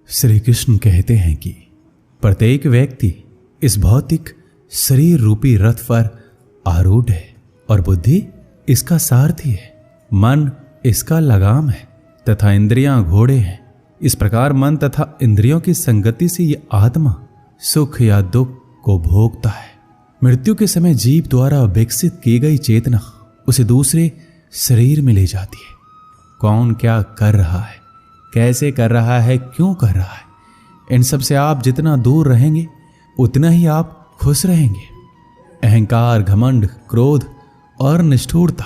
श्री कृष्ण कहते हैं कि प्रत्येक व्यक्ति इस भौतिक शरीर रूपी रथ पर आरूढ़ है और बुद्धि इसका सारथी है। मन इसका लगाम है तथा इंद्रियां घोड़े हैं। इस प्रकार मन तथा इंद्रियों की संगति से ये आत्मा सुख या दुख को भोगता है। मृत्यु के समय जीव द्वारा विकसित की गई चेतना उसे दूसरे शरीर में ले जाती है। कौन क्या कर रहा है, कैसे कर रहा है, क्यों कर रहा है, इन सब से आप जितना दूर रहेंगे उतना ही आप खुश रहेंगे। अहंकार, घमंड, क्रोध और निष्ठुरता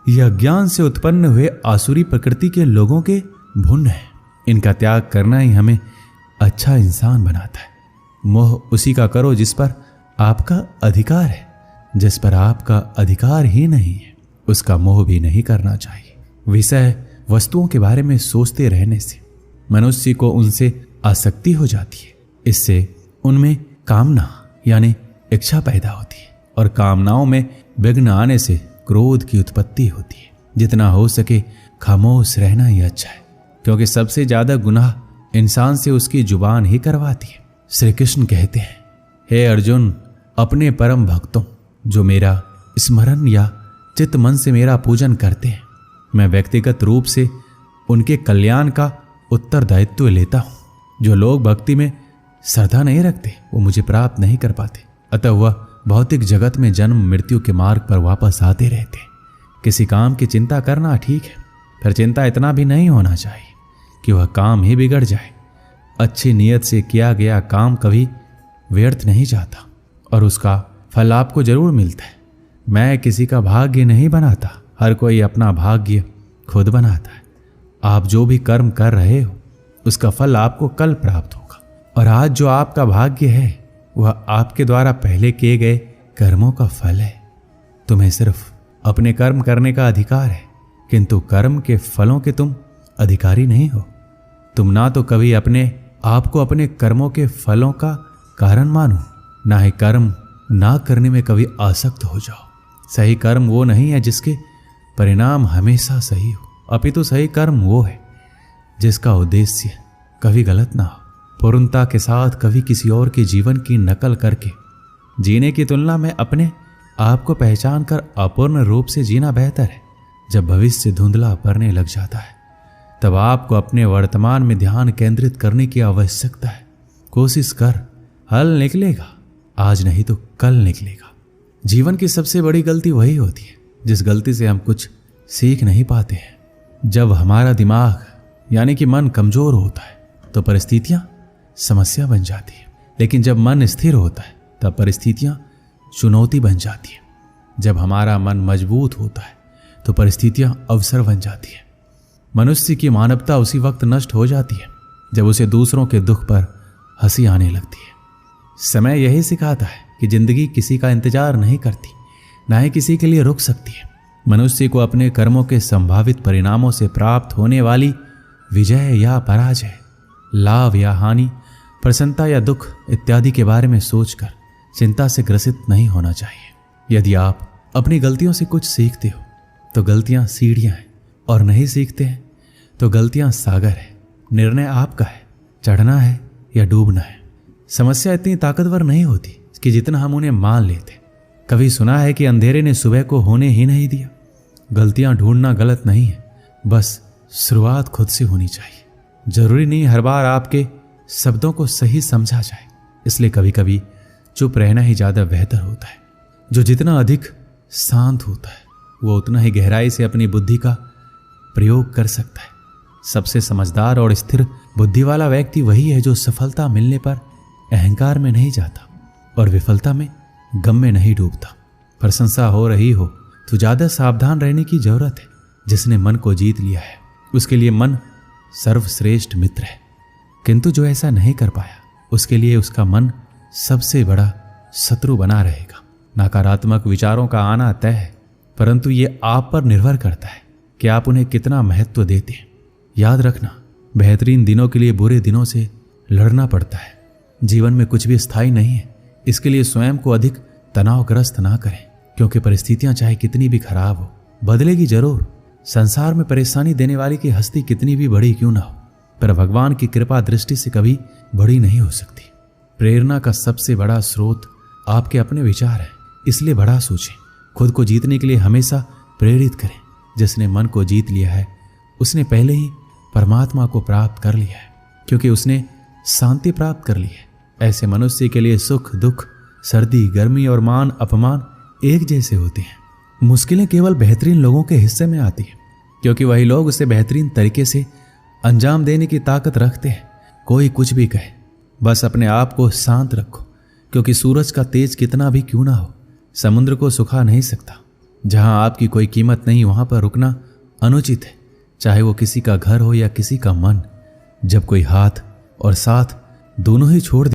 यह अज्ञान से उत्पन्न हुए आसुरी प्रकृति के लोगों के भुन है। इनका त्याग करना ही हमें अच्छा इंसान बनाता है। मोह उसी का करो जिस पर आपका अधिकार है। जिस पर आपका अधिकार ही नहीं है उसका मोह भी नहीं करना चाहिए। विषय वस्तुओं के बारे में सोचते रहने से मनुष्य को उनसे आसक्ति हो जाती है। इससे उनमें कामना यानी इच्छा पैदा होती है और कामनाओं में विघ्न आने से क्रोध की उत्पत्ति होती है। जितना हो सके खामोश रहना ही अच्छा है, क्योंकि सबसे ज्यादा गुनाह इंसान से उसकी जुबान ही करवाती है। श्री कृष्ण कहते हैं, हे अर्जुन, अपने परम भक्तों जो मेरा स्मरण या चित्त मन से मेरा पूजन करते हैं, मैं व्यक्तिगत रूप से उनके कल्याण का उत्तरदायित्व लेता हूं। जो लोग भक्ति में श्रद्धा नहीं रखते वो मुझे प्राप्त नहीं कर पाते, अतः वह भौतिक जगत में जन्म मृत्यु के मार्ग पर वापस आते रहते हैं। किसी काम की चिंता करना ठीक है, फिर चिंता इतना भी नहीं होना चाहिए कि वह काम ही बिगड़ जाए। अच्छी नीयत से किया गया काम कभी व्यर्थ नहीं जाता और उसका फल आपको जरूर मिलता है। मैं किसी का भाग्य नहीं बनाता, हर कोई अपना भाग्य खुद बनाता है। आप जो भी कर्म कर रहे हो उसका फल आपको कल प्राप्त होगा, और आज जो आपका भाग्य है वह आपके द्वारा पहले किए गए कर्मों का फल है। तुम्हें सिर्फ अपने कर्म करने का अधिकार है, किंतु कर्म के फलों के तुम अधिकारी नहीं हो। तुम ना तो कभी अपने आप को अपने कर्मों के फलों का कारण मानो, ना ही कर्म ना करने में कभी आसक्त हो जाओ। सही कर्म वो नहीं है जिसके परिणाम हमेशा सही हो, अपितु सही कर्म वो है जिसका उद्देश्य कभी गलत ना हो। पूर्णता के साथ कभी किसी और के जीवन की नकल करके जीने की तुलना में अपने आप को पहचान कर अपूर्ण रूप से जीना बेहतर है। जब भविष्य धुंधला पड़ने लग जाता है तब आपको अपने वर्तमान में ध्यान केंद्रित करने की आवश्यकता है। कोशिश कर, हल निकलेगा, आज नहीं तो कल निकलेगा। जीवन की सबसे बड़ी गलती वही होती है जिस गलती से हम कुछ सीख नहीं पाते हैं। जब हमारा दिमाग यानी कि मन कमजोर होता है तो परिस्थितियां समस्या बन जाती है, लेकिन जब मन स्थिर होता है तब परिस्थितियां चुनौती बन जाती है। जब हमारा मन मजबूत होता है तो परिस्थितियां अवसर बन जाती है। मनुष्य की मानवता उसी वक्त नष्ट हो जाती है जब उसे दूसरों के दुख पर हंसी आने लगती है। समय यही सिखाता है कि जिंदगी किसी का इंतजार नहीं करती, ना ही किसी के लिए रुक सकती है। मनुष्य को अपने कर्मों के संभावित परिणामों से प्राप्त होने वाली विजय या पराजय, लाभ या हानि, प्रसन्नता या दुख इत्यादि के बारे में सोचकर चिंता से ग्रसित नहीं होना चाहिए। यदि आप अपनी गलतियों से कुछ सीखते हो तो गलतियां सीढ़ियां हैं, और नहीं सीखते हैं तो गलतियां सागर है। निर्णय आपका है, चढ़ना है या डूबना है। समस्या इतनी ताकतवर नहीं होती कि जितना हम उन्हें मान लेते। कभी सुना है कि अंधेरे ने सुबह को होने ही नहीं दिया। गलतियां ढूंढना गलत नहीं है, बस शुरुआत खुद से होनी चाहिए। जरूरी नहीं हर बार आपके शब्दों को सही समझा जाए, इसलिए कभी कभी चुप रहना ही ज्यादा बेहतर होता है। जो जितना अधिक शांत होता है वो उतना ही गहराई से अपनी बुद्धि का प्रयोग कर सकता है। सबसे समझदार और स्थिर बुद्धि वाला व्यक्ति वही है जो सफलता मिलने पर अहंकार में नहीं जाता और विफलता में गम में नहीं डूबता। प्रशंसा हो रही हो तो ज्यादा सावधान रहने की जरूरत है। जिसने मन को जीत लिया है उसके लिए मन सर्वश्रेष्ठ मित्र है, किंतु जो ऐसा नहीं कर पाया उसके लिए उसका मन सबसे बड़ा शत्रु बना रहेगा। नकारात्मक विचारों का आना तय है, परंतु ये आप पर निर्भर करता है कि आप उन्हें कितना महत्व देते हैं। याद रखना, बेहतरीन दिनों के लिए बुरे दिनों से लड़ना पड़ता है। जीवन में कुछ भी स्थायी नहीं है, इसके लिए स्वयं को अधिक तनावग्रस्त ना करें, क्योंकि परिस्थितियां चाहे कितनी भी खराब हो बदलेगी जरूर। संसार में परेशानी देने वाली की हस्ती कितनी भी बड़ी क्यों ना हो, पर भगवान की कृपा दृष्टि से कभी बड़ी नहीं हो सकती। प्रेरणा का सबसे बड़ा स्रोत आपके अपने विचार है, इसलिए बड़ा सोचें। खुद को जीतने के लिए हमेशा प्रेरित करें। जिसने मन को जीत लिया है उसने पहले ही परमात्मा को प्राप्त कर लिया है, क्योंकि उसने शांति प्राप्त कर ली है। ऐसे मनुष्य के लिए सुख दुख, सर्दी गर्मी और मान अपमान एक जैसे होते हैं। मुश्किलें केवल बेहतरीन लोगों के हिस्से में आती हैं, क्योंकि वही लोग उसे बेहतरीन तरीके से अंजाम देने की ताकत रखते हैं। कोई कुछ भी कहे, बस अपने आप को शांत रखो, क्योंकि सूरज का तेज कितना भी क्यों ना हो, समुद्र को सुखा नहीं सकता। जहां आपकी कोई कीमत नहीं वहां पर रुकना अनुचित है, चाहे वो किसी का घर हो या किसी का मन। जब कोई हाथ और साथ दोनों ही छोड़